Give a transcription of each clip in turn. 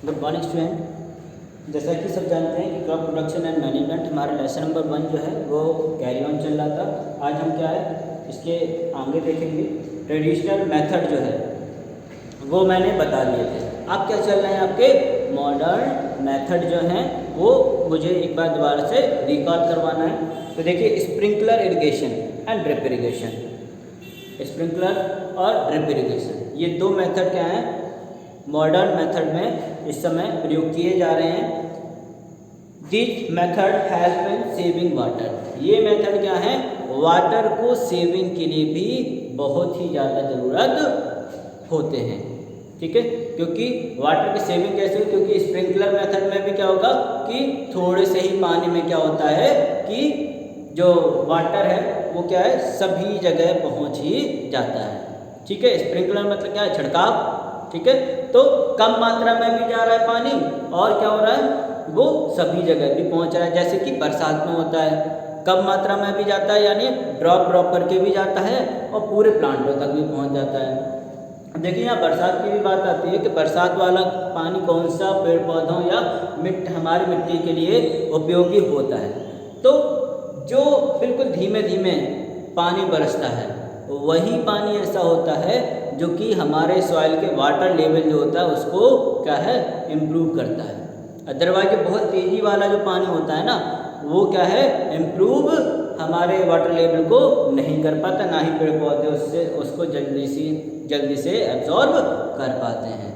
Good morning student. जैसा कि सब जानते हैं कि क्रॉप प्रोडक्शन एंड मैनेजमेंट हमारा लेसन नंबर 1 जो है वो कैरी ऑन चल रहा था। आज हम क्या है इसके आगे देखेंगे। ट्रेडिशनल मेथड जो है वो मैंने बता दिए थे। आप क्या चल रहे हैं, आपके मॉडर्न मेथड जो हैं वो मुझे एक बार दोबारा से रिकॉल करवाना है। तो देखिए, sprinkler irrigation and drip irrigation, sprinkler और ड्रिप इरिगेशन, ये दो मेथड क्या हैं मॉडर्न मेथड में इस समय प्रयोग किए जा रहे हैं। This method help in saving water. ये मेथड क्या है, वाटर को सेविंग के लिए भी बहुत ही ज़्यादा ज़रूरत होते हैं। ठीक है, क्योंकि वाटर की सेविंग कैसे हो, क्योंकि स्प्रिंकलर मेथड में भी क्या होगा कि थोड़े से ही पानी में क्या होता है कि जो वाटर है वो क्या है सभी जगह पहुंच ही जाता है। ठीक है, स्प्रिंकलर मतलब क्या है, छिड़काव। ठीक है, तो कम मात्रा में भी जा रहा है पानी और क्या हो रहा है वो सभी जगह भी पहुंच रहा है। जैसे कि बरसात में होता है, कम मात्रा में भी जाता है, यानी ड्रॉप ड्रॉप करके भी जाता है और पूरे प्लांटों तक भी पहुंच जाता है। देखिए, यहाँ बरसात की भी बात आती है कि बरसात वाला पानी कौन सा पेड़ पौधों या हमारी मिट्टी के लिए उपयोगी होता है। तो जो बिल्कुल धीमे धीमे पानी बरसता है वही पानी ऐसा होता है जो कि हमारे सॉइल के वाटर लेवल जो होता है उसको क्या है इम्प्रूव करता है। अदरवाइज बहुत तेज़ी वाला जो पानी होता है ना वो क्या है इम्प्रूव हमारे वाटर लेवल को नहीं कर पाता, ना ही पेड़ पौधे उसको जल्दी से एब्जॉर्ब कर पाते हैं।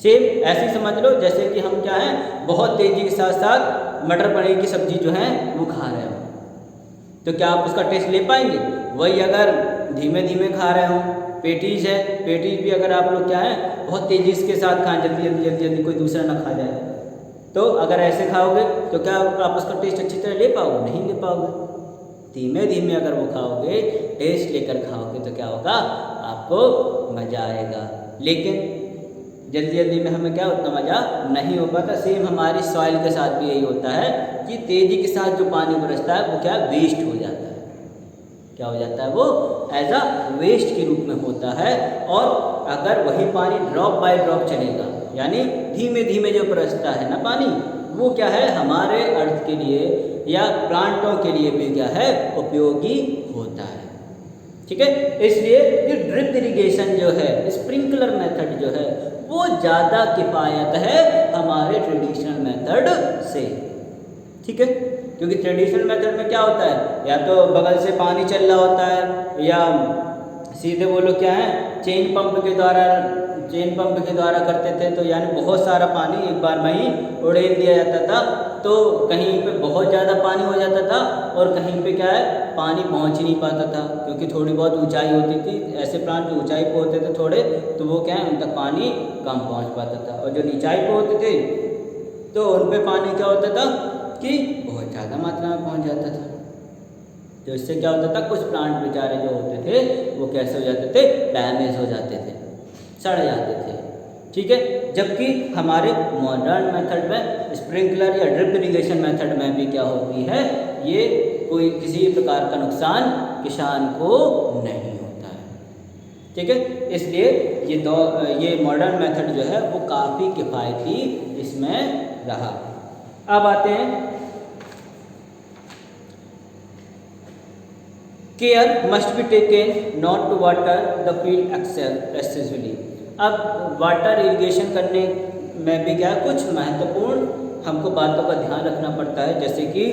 सेम ऐसे ही समझ लो जैसे कि हम क्या है बहुत तेज़ी के साथ साथ मटर पनीर की सब्जी जो है वो खा रहे हो, तो क्या आप उसका टेस्ट ले पाएंगे? वही अगर धीमे धीमे खा रहे हो, पेटीज है, पेटीज भी अगर आप लोग क्या है बहुत तेज़ी के साथ खाएं, जल्दी कोई दूसरा ना खा जाए, तो अगर ऐसे खाओगे तो क्या आप उसका टेस्ट अच्छी तरह ले पाओगे? नहीं ले पाओगे। धीमे धीमे अगर वो खाओगे, टेस्ट लेकर खाओगे तो क्या होगा, आपको मज़ा आएगा। लेकिन जल्दी में हमें क्या उतना मज़ा नहीं हो पाता। सेम हमारी सॉइल के साथ भी यही होता है कि तेज़ी के साथ जो पानी बरसता है वो क्या वेस्ट हो जाता है। क्या हो जाता है, वो एज अ वेस्ट के रूप में होता है। और अगर वही पानी ड्रॉप बाय ड्रॉप चलेगा, यानी धीमे धीमे जो बरसता है ना पानी, वो क्या है हमारे अर्थ के लिए या प्लांटों के लिए भी क्या है उपयोगी होता है। ठीक है, इसलिए ये ड्रिप इरिगेशन जो है, स्प्रिंकलर मेथड जो है वो ज़्यादा किफ़ायत है हमारे ट्रेडिशनल मेथड से। ठीक है, क्योंकि ट्रेडिशनल मेथड में क्या होता है, या तो बगल से पानी चल रहा होता है या सीधे वो लोग क्या है चेन पंप के द्वारा करते थे, तो यानी बहुत सारा पानी एक बार में ही उड़ेल दिया जाता था। तो कहीं पे बहुत ज़्यादा पानी हो जाता था और कहीं पे क्या है पानी पहुंच ही नहीं पाता था, क्योंकि थोड़ी बहुत ऊंचाई होती थी। ऐसे प्लांट जो ऊंचाई पे होते थे थोड़े, तो वो क्या है उन तक पानी कम पहुंच पाता था, और जो नीचाई पे होते थे तो उन पे पानी क्या होता था कि बहुत ज़्यादा मात्रा में पहुँच जाता था। तो इससे क्या होता था, कुछ प्लांट बेचारे जो होते थे वो कैसे हो जाते थे, डैमेज हो जाते थे, सड़ जाते थे। ठीक है, जबकि हमारे मॉडर्न मेथड में स्प्रिंकलर या ड्रिप इरिगेशन मेथड में भी क्या होती है, ये कोई किसी प्रकार का नुकसान किसान को नहीं होता है। ठीक है, इसलिए ये मॉडर्न मेथड जो है वो काफ़ी किफ़ायती इसमें रहा। अब आते हैं care must be taken not to water the field excessively. अब वाटर इरिगेशन करने में भी क्या कुछ महत्वपूर्ण हमको बातों का ध्यान रखना पड़ता है। जैसे कि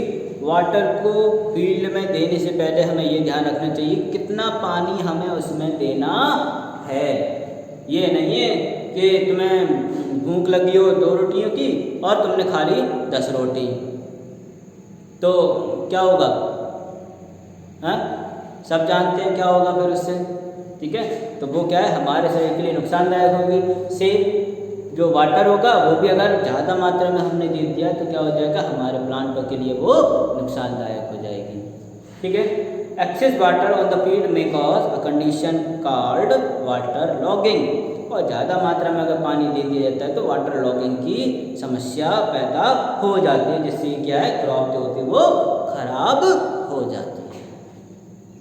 वाटर को फील्ड में देने से पहले हमें ये ध्यान रखना चाहिए कितना पानी हमें उसमें देना है। ये नहीं है कि तुम्हें भूख लगी हो 2 रोटियों की और तुमने खा ली 10 रोटी, तो क्या होगा, हाँ सब जानते हैं क्या होगा फिर उससे। ठीक है, तो वो क्या है हमारे शरीर के लिए नुकसानदायक होगी। से जो वाटर होगा वो भी अगर ज़्यादा मात्रा में हमने दे दिया तो क्या हो जाएगा, हमारे प्लांटों के लिए वो नुकसानदायक हो जाएगी। ठीक है, excess water on the field में cause a condition called water logging. और ज़्यादा मात्रा में अगर पानी दे दिया जाता है तो वाटर लॉगिंग की समस्या पैदा हो जाती है, जिससे क्या है क्रॉप जो होती है वो खराब हो जाती है।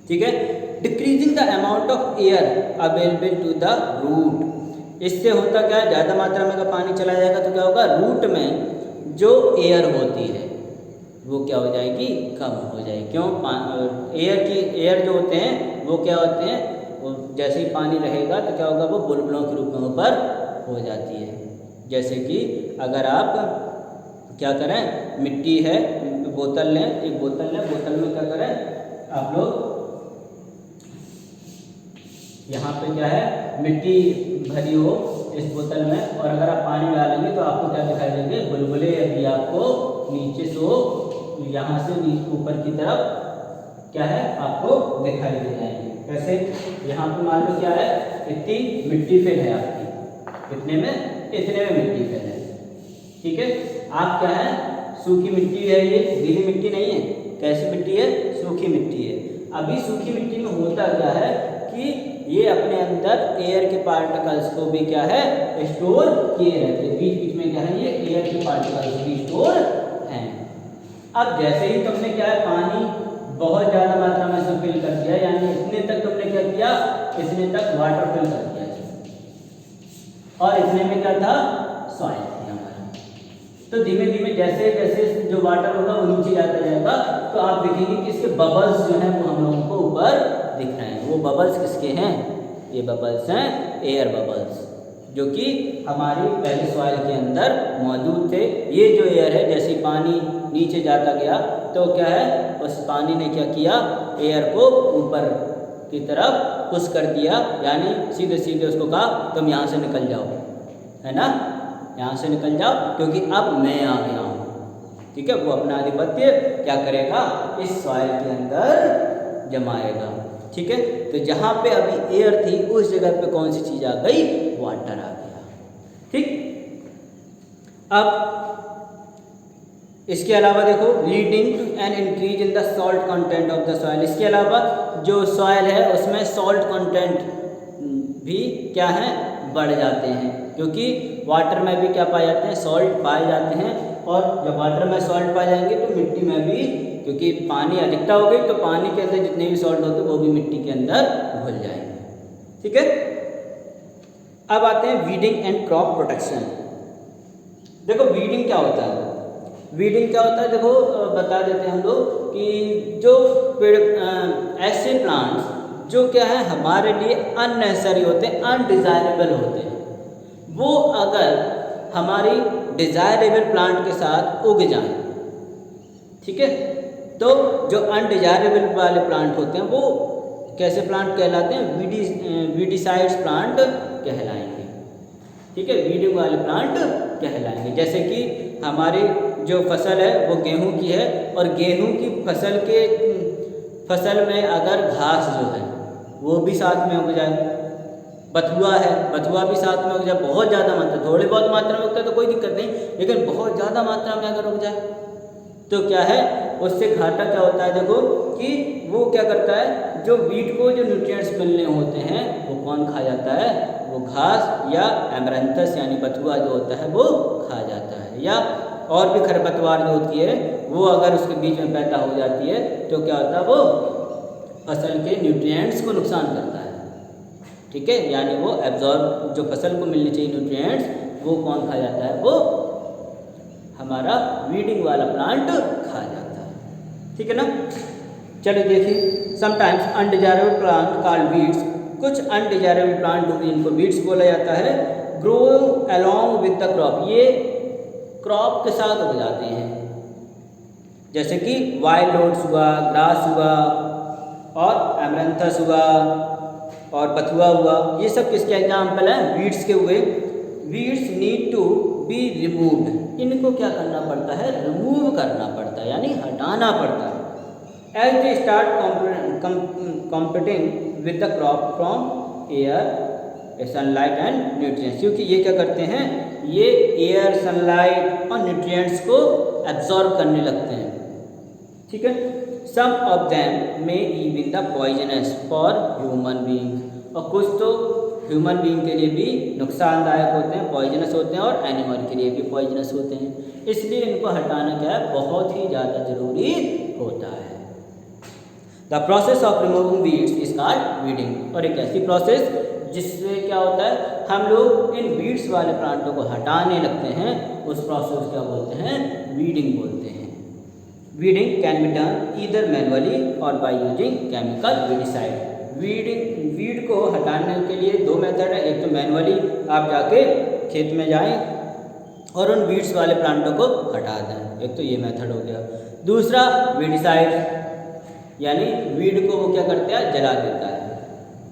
ठीक है, decreasing the amount of air available to the root. इससे होता क्या है, ज़्यादा मात्रा में अगर पानी चला जाएगा तो क्या होगा, रूट में जो एयर होती है वो क्या हो जाएगी, कम हो जाएगी। क्यों, एयर जो होते हैं वो क्या होते हैं, वो जैसे ही पानी रहेगा तो क्या होगा, वो बुलबुलों के रूप में ऊपर हो जाती है। जैसे कि अगर आप क्या करें, मिट्टी है, बोतल लें, एक बोतल लें, बोतल में क्या करें आप लोग, यहाँ पे क्या है, मिट्टी भरी हो इस बोतल में, और अगर आप पानी डालेंगे तो आपको क्या दिखाई देंगे, बुलबुले अभी आपको नीचे से यहाँ से ऊपर की तरफ क्या है आपको दिखाई दे जाएंगे। कैसे, यहाँ पे मान लो क्या है, इतनी मिट्टी फिल है आपकी, इतने में मिट्टी फिल है, ठीक है। आप क्या है, सूखी मिट्टी है, ये गीली मिट्टी नहीं है, कैसी मिट्टी है, सूखी मिट्टी है। अभी सूखी मिट्टी में होता क्या है कि ये अपने अंदर एयर के पार्टिकल्स को भी क्या है, स्टोर किए रहते हैं, बीच बीच में क्या है, ये एयर के पार्टिकल्स भी स्टोर हैं। अब जैसे ही तुमने क्या है, पानी बहुत ज़्यादा मात्रा में से फिल कर दिया, यानी इतने तक तुमने क्या किया, इतने तक वाटर फिल कर दिया, और इतने में क्या था, सॉइल थी हमारा। तो धीमे धीमे जैसे जैसे जो वाटर होगा वो नीचे जाता जाएगा, तो आप देखेंगे कि इसके बबल्स जो हैं वो हम लोगों को ऊपर दिख रहे हैं। वो बबल्स किसके हैं, ये बबल्स हैं एयर बबल्स, जो कि हमारी पहले सॉइल के अंदर मौजूद थे। ये जो एयर है, जैसे पानी नीचे जाता गया तो क्या है, उस पानी ने क्या किया, एयर को ऊपर की तरफ पुश कर दिया, यानी सीधे सीधे उसको कहा तुम यहाँ से निकल जाओ, है ना, यहाँ से निकल जाओ, क्योंकि अब मैं आ गया हूँ, ठीक है। वो अपना आधिपत्य क्या करेगा, इस सॉइल के अंदर जमाएगा, ठीक है। तो जहाँ पे अभी एयर थी उस जगह पे कौन सी चीज़ आ गई, वाटर आ गया, ठीक। अब इसके अलावा देखो, leading to an increase in the salt content of the soil, इसके अलावा जो सॉइल है उसमें सॉल्ट कंटेंट भी क्या है, बढ़ जाते हैं, क्योंकि वाटर में भी क्या पाए जाते हैं, सॉल्ट पाए जाते हैं। और जब वाटर में सॉल्ट पाए जाएंगे तो मिट्टी में भी, क्योंकि पानी अधिकता हो गई तो पानी के अंदर जितने भी सॉल्ट होते हैं वो भी मिट्टी के अंदर घुल जाएंगे, ठीक है। अब आते हैं वीडिंग एंड क्रॉप प्रोटेक्शन। देखो वीडिंग क्या होता है, वीडिंग क्या होता है, देखो बता देते हैं हम लोग कि जो पेड़, ऐसे प्लांट्स जो क्या है हमारे लिए अननेसेसरी होते हैं, अनडिज़ायरेबल होते हैं, वो अगर हमारी डिज़ायरेबल प्लांट के साथ उग जाएं, ठीक है, तो जो अनडिज़ायरेबल वाले प्लांट होते हैं वो कैसे प्लांट कहलाते हैं, वीडिसाइड्स प्लांट कहलाएंगे, ठीक है, वीडिंग वाले प्लांट कहलाएंगे। जैसे कि हमारी जो फसल है वो गेहूं की है, और गेहूं की फसल में अगर घास जो है वो भी साथ में उग जाए, बथुआ है, बथुआ भी साथ में उग जाए, बहुत ज़्यादा मात्रा, थोड़ी बहुत मात्रा में उगता है तो कोई दिक्कत नहीं, लेकिन बहुत ज़्यादा मात्रा में अगर उग जाए तो क्या है, उससे घाटा क्या होता है, देखो कि वो क्या करता है, जो वीट को जो न्यूट्रिएंट्स मिलने होते हैं वो कौन खा जाता है, वो घास या एमरैंथस यानी बथुआ जो होता है वो खा जाता है, या और भी खरपतवार जो होती है वो अगर उसके बीच में पैदा हो जाती है तो क्या होता है, वो फसल के न्यूट्रिएंट्स को नुकसान करता है, ठीक है, यानी वो एब्जॉर्ब, जो फसल को मिलनी चाहिए न्यूट्रिएंट्स वो कौन खा जाता है, वो हमारा वीडिंग वाला प्लांट खा जाता है, ठीक है ना। चलिए देखिए, sometimes undesirable plant called weeds, कुछ अनडिजायरेबल प्लांट जो भी इनको वीड्स बोला जाता है, grow along with the crop, ये क्रॉप के साथ उग जाते हैं, जैसे कि वाइल्ड ओट्स हुआ, ग्रास हुआ, और एमरैंथस हुआ, और बथुआ हुआ, ये सब किसके एग्जाम्पल हैं, वीड्स के हुए। Weeds need to be removed, इनको क्या करना पड़ता है, रिमूव करना पड़ता है, यानी हटाना पड़ता है, as they start competing with the crop from air, sunlight and nutrients, क्योंकि ये क्या करते हैं, ये एयर, सनलाइट और न्यूट्रिएंट्स को एब्जॉर्ब करने लगते हैं, ठीक है। Some of them may even the poisonous for human being, और कुछ तो ह्यूमन बीइंग के लिए भी नुकसानदायक होते हैं, पॉइजनस होते हैं, और एनिमल के लिए भी पॉइजनस होते हैं, इसलिए इनको हटाना क्या है, बहुत ही ज़्यादा जरूरी होता है। The process of removing weeds is called weeding, और एक ऐसी प्रोसेस जिससे क्या होता है, हम लोग इन वीड्स वाले प्लांटों को हटाने लगते हैं, उस प्रोसेस क्या बोलते हैं, वीडिंग बोलते हैं। Weeding can be done either manually और by using chemical weedicide. Weed को हटाने के लिए दो मेथड है, एक तो मैनुअली आप जाके खेत में जाएं और उन वीड्स वाले प्लांटों को हटा दें, एक तो ये मेथड हो गया। दूसरा वीडिसाइड, यानी वीड को वो क्या करता है, जला देता है।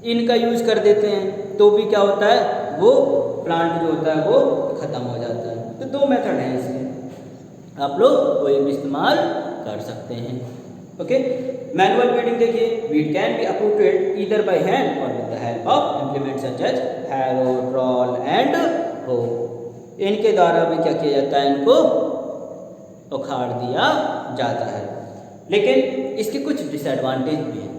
इनका यूज़ कर देते हैं तो भी क्या होता है, वो प्लांट जो होता है वो ख़त्म हो जाता है। तो दो मेथड हैं इसके, आप लोग कोई भी इस्तेमाल कर सकते हैं। ओके, मैनुअल वीडिंग देखिए, weed can be uprooted either by hand और with the help of implement such as harrow, trowel and hoe. इनके द्वारा भी क्या किया जाता है, इनको उखाड़ दिया जाता है। लेकिन इसके कुछ डिसएडवांटेज भी हैं।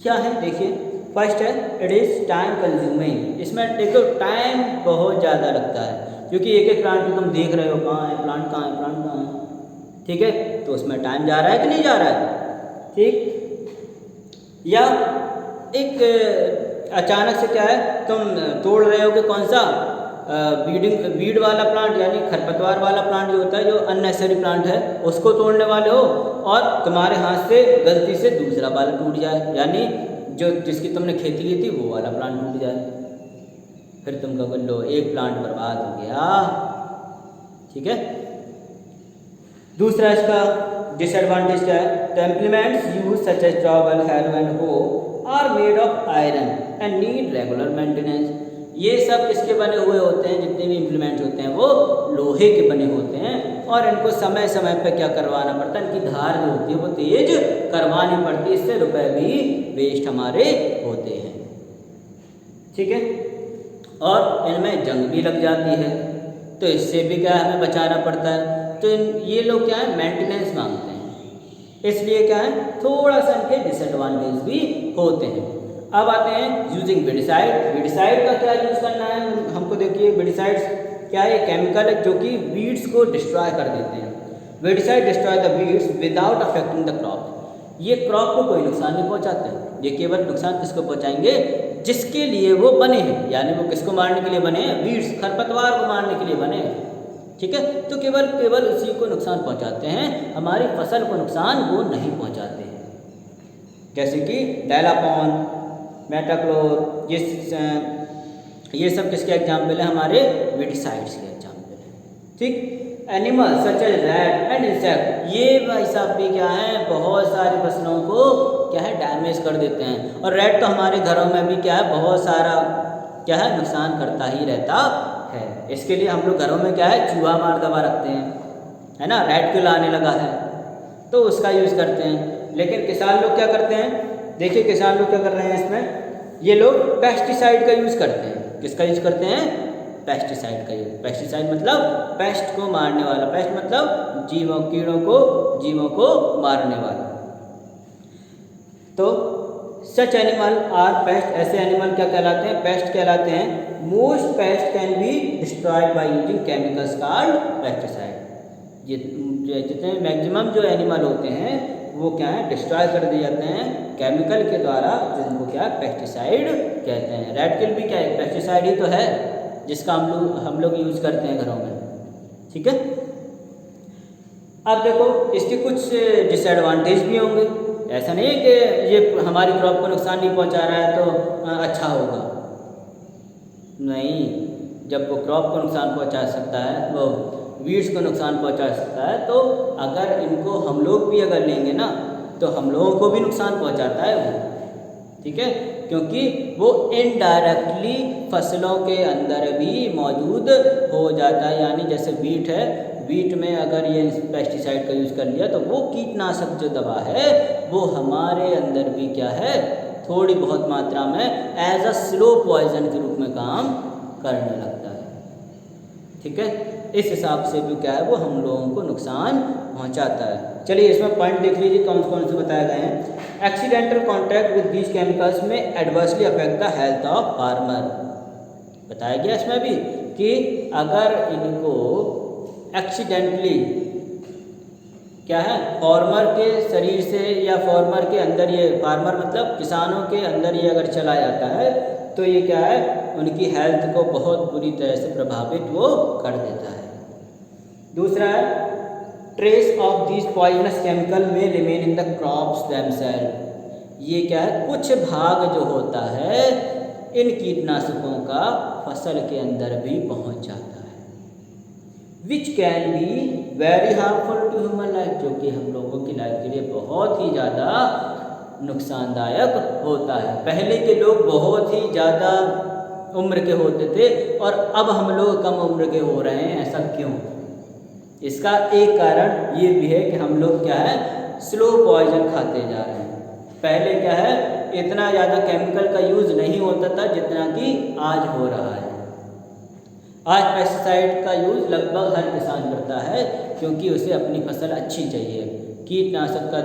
क्या है देखिए, फर्स्ट है इट इज़ टाइम कंज्यूमिंग। इसमें देखो टाइम बहुत ज़्यादा लगता है, क्योंकि एक एक प्लांट को तुम देख रहे हो, कहाँ है प्लांट, कहाँ है प्लांट, कहाँ है, ठीक है, तो उसमें टाइम जा रहा है कि नहीं जा रहा है, ठीक। या एक अचानक से क्या है, तुम तोड़ रहे हो कि कौन सा वीड वाला प्लांट, यानी खरपतवार वाला प्लांट जो होता है, जो अननेसेसरी प्लांट है, उसको तोड़ने वाले हो और तुम्हारे हाथ से गलती से दूसरा वाला टूट जाए, यानी जो जिसकी तुमने खेती की थी वो वाला प्लांट टूट जाए, फिर तुम कहो लो एक प्लांट बर्बाद हो गया, ठीक है। दूसरा इसका डिसएडवांटेज क्या है, the implements use such as trowel, harrow and hoe are made of iron and need regular maintenance. ये सब किसके बने हुए होते हैं, जितने भी इम्प्लीमेंट्स होते हैं वो लोहे के बने होते हैं और इनको समय समय पे क्या करवाना पड़ता है, इनकी धार जो होती है वो तेज करवानी पड़ती है, इससे रुपए भी वेस्ट हमारे होते हैं, ठीक है। और इनमें जंग भी लग जाती है, तो इससे भी क्या हमें बचाना पड़ता है। तो ये लोग क्या है, मेंटेनेंस मांगते हैं, इसलिए क्या है, थोड़ा सा इनके डिसएडवांटेज भी होते हैं। अब आते हैं यूजिंग वीडिसाइड। वीडिसाइड का क्या यूज़ करना है हमको, देखिए वीडिसाइड्स क्या है, केमिकल है जो कि वीड्स को डिस्ट्रॉय कर देते हैं। Weedicide destroy the weeds without affecting the crop. ये क्रॉप को कोई नुकसान नहीं पहुंचाते, ये केवल नुकसान किसको पहुंचाएंगे, जिसके लिए वो बने हैं, यानी वो किसको मारने के लिए बने हैं, वीड्स, खरपतवार को मारने के लिए बने हैं, ठीक है। तो केवल उसी को नुकसान पहुंचाते हैं, हमारी फसल को नुकसान वो नहीं पहुंचाते हैं। जैसे कि डायलापॉन, मेटाक्लोर, ये सब किसके एग्जाम्पल है, हमारे वीडिसाइड्स के एग्जाम्पल है, ठीक। Animal such as rat and insect, ये भाई साहब भी क्या है, बहुत सारी फसलों को क्या है, डैमेज कर देते हैं। और रैट तो हमारे घरों में भी क्या है, बहुत सारा क्या है, नुकसान करता ही रहता है। इसके लिए हम लोग घरों में क्या है, चूहा मार दवा रखते हैं, है ना, रैट क्यों लाने लगा है, तो उसका यूज़ करते हैं। लेकिन किसान लोग क्या करते हैं, देखिए किसान लोग क्या कर रहे हैं इसमें, ये लोग पेस्टिसाइड का यूज़ करते हैं। किसका यूज़ करते हैं, पेस्टिसाइड का यूज़। पेस्टिसाइड मतलब पेस्ट को मारने वाला, पेस्ट मतलब जीवों, कीड़ों को, जीवों को मारने वाला। तो सच एनिमल आर पेस्ट, ऐसे एनिमल क्या कहलाते हैं, पेस्ट कहलाते हैं। Most paste can be destroyed by using chemicals called pesticide. जितने मैक्सिमम जो एनिमल होते हैं वो क्या है, डिस्ट्रॉय कर दिए जाते हैं केमिकल के द्वारा, जिनको क्या है, पेस्टिसाइड कहते हैं। रेड किल भी क्या है, पेस्टिसाइड ही तो है, जिसका हम लोग यूज़ करते हैं घरों में, ठीक है। अब देखो इसके कुछ डिसएडवांटेज भी होंगे, ऐसा नहीं है कि ये हमारी क्रॉप को नुकसान नहीं पहुंचा रहा है तो अच्छा होगा, नहीं। जब वो क्रॉप को नुकसान पहुंचा सकता है, वो वीड्स को नुकसान पहुंचा सकता है, तो अगर इनको हम लोग भी अगर लेंगे ना, तो हम लोगों को भी नुकसान पहुंचाता है वो, ठीक है, क्योंकि वो इनडायरेक्टली फसलों के अंदर भी मौजूद हो जाता है। यानी जैसे वीट है, वीट में अगर ये पेस्टिसाइड का यूज़ कर लिया तो वो कीटनाशक जो दवा है वो हमारे अंदर भी क्या है, थोड़ी बहुत मात्रा में एज अ स्लो पॉइजन के रूप में काम करने लगता है, ठीक है। इस हिसाब से भी क्या है, वो हम लोगों को नुकसान पहुंचाता है। चलिए इसमें पॉइंट देख लीजिए कौन कौन से बताए गए हैं। Accidental contact with these chemicals may adversely affect the health of farmer, बताया गया इसमें भी कि अगर इनको एक्सीडेंटली क्या है, फार्मर के शरीर से या फार्मर के अंदर, ये फार्मर मतलब किसानों के अंदर ये अगर चला जाता है तो ये क्या है, उनकी हेल्थ को बहुत बुरी तरह से प्रभावित वो कर देता है। दूसरा है trace of this poisonous chemical may remain in the crops themselves. ये क्या है, कुछ भाग जो होता है इन कीटनाशकों का फसल के अंदर भी पहुंच जाता है। Which can be very harmful to human life, जो कि हम लोगों की लाइफ के लिए बहुत ही ज़्यादा नुकसानदायक होता है। पहले के लोग बहुत ही ज़्यादा उम्र के होते थे और अब हम लोग कम उम्र के हो रहे हैं, ऐसा क्यों? इसका एक कारण ये भी है कि हम लोग क्या है, स्लो पॉइजन खाते जा रहे हैं। पहले क्या है, इतना ज़्यादा केमिकल का यूज़ नहीं होता था जितना कि आज हो रहा है। आज पेस्टिसाइड का यूज़ लगभग हर किसान करता है क्योंकि उसे अपनी फसल अच्छी चाहिए। कीटनाशक का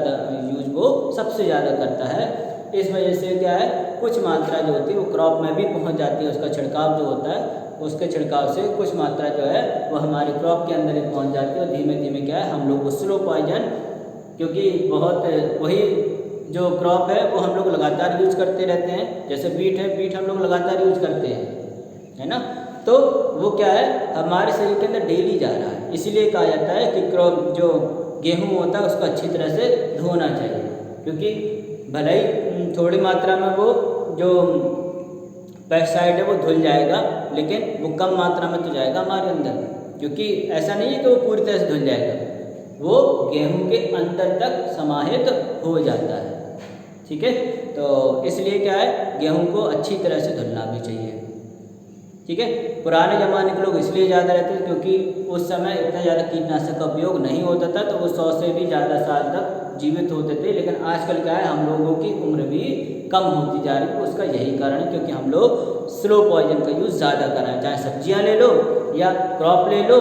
यूज़ वो सबसे ज़्यादा करता है। इस वजह से क्या है, कुछ मात्रा जो होती है वो क्रॉप में भी पहुंच जाती है। उसका छिड़काव जो होता है, उसके छिड़काव से कुछ मात्रा जो है वो हमारे क्रॉप के अंदर ही पहुंच जाती है और धीमे धीमे क्या है, हम लोग वो स्लो पॉइजन, क्योंकि बहुत वही जो क्रॉप है वो हम लोग लगातार यूज करते रहते हैं। जैसे बीट है, बीट हम लोग लगातार यूज करते हैं, है ना, तो वो क्या है हमारे शरीर के अंदर डेली जा रहा है। इसीलिए कहा जाता है कि क्रॉप जो गेहूँ होता है उसको अच्छी तरह से धोना चाहिए, क्योंकि भले ही थोड़ी मात्रा में वो जो पेस्टिसाइड है वो धुल जाएगा, लेकिन वो कम मात्रा में तो जाएगा हमारे अंदर, क्योंकि ऐसा नहीं है कि वो पूरी तरह से धुल जाएगा, वो गेहूं के अंदर तक समाहित हो जाता है। ठीक है, तो इसलिए क्या है, गेहूं को अच्छी तरह से धुलना भी चाहिए। ठीक है, पुराने ज़माने के लोग इसलिए ज़्यादा रहते थे क्योंकि उस समय इतना ज़्यादा कीटनाशक का उपयोग नहीं होता था, तो वो 100 से भी ज़्यादा साल तक जीवित होते थे। लेकिन आजकल क्या है, हम लोगों की उम्र भी कम होती जा रही है। उसका यही कारण है क्योंकि हम लोग स्लो पॉइजन का यूज़ ज़्यादा कर रहे हैं। चाहे सब्जियां ले लो या क्रॉप ले लो,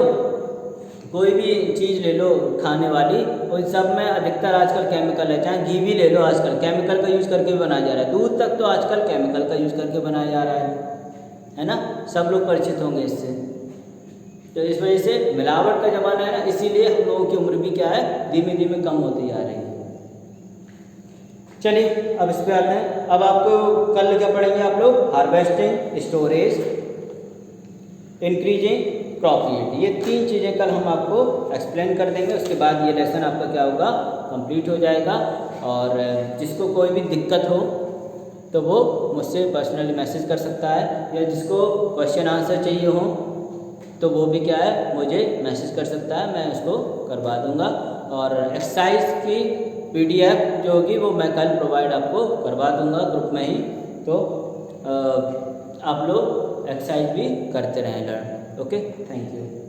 कोई भी चीज़ ले लो खाने वाली, उन सब में अधिकतर आजकल केमिकल है। चाहे घी भी ले लो, आजकल केमिकल का यूज़ करके भी बनाया जा रहा है। दूध तक तो आजकल केमिकल का यूज़ करके बनाया जा रहा है ना, सब लोग परिचित होंगे इससे। तो इस वजह से मिलावट का ज़माना है ना, इसीलिए हम लोगों की उम्र भी क्या है, धीमे धीमे कम होती जा रही है। चलिए अब इस पे आते हैं। अब आपको कल क्या पढ़ेंगे आप लोग, harvesting, storage, increasing crop yield. ये 3 चीज़ें कल हम आपको एक्सप्लेन कर देंगे। उसके बाद ये लेसन आपका क्या होगा, कंप्लीट हो जाएगा। और जिसको कोई भी दिक्कत हो तो वो मुझसे पर्सनली मैसेज कर सकता है, या जिसको क्वेश्चन आंसर चाहिए हो तो वो भी क्या है, मुझे मैसेज कर सकता है, मैं उसको करवा दूंगा। और एक्सरसाइज की PDF जो होगी वो मैं कल प्रोवाइड आपको करवा दूंगा ग्रुप में ही। तो आप लोग एक्सरसाइज भी करते रहें लर्न। Okay, thank you.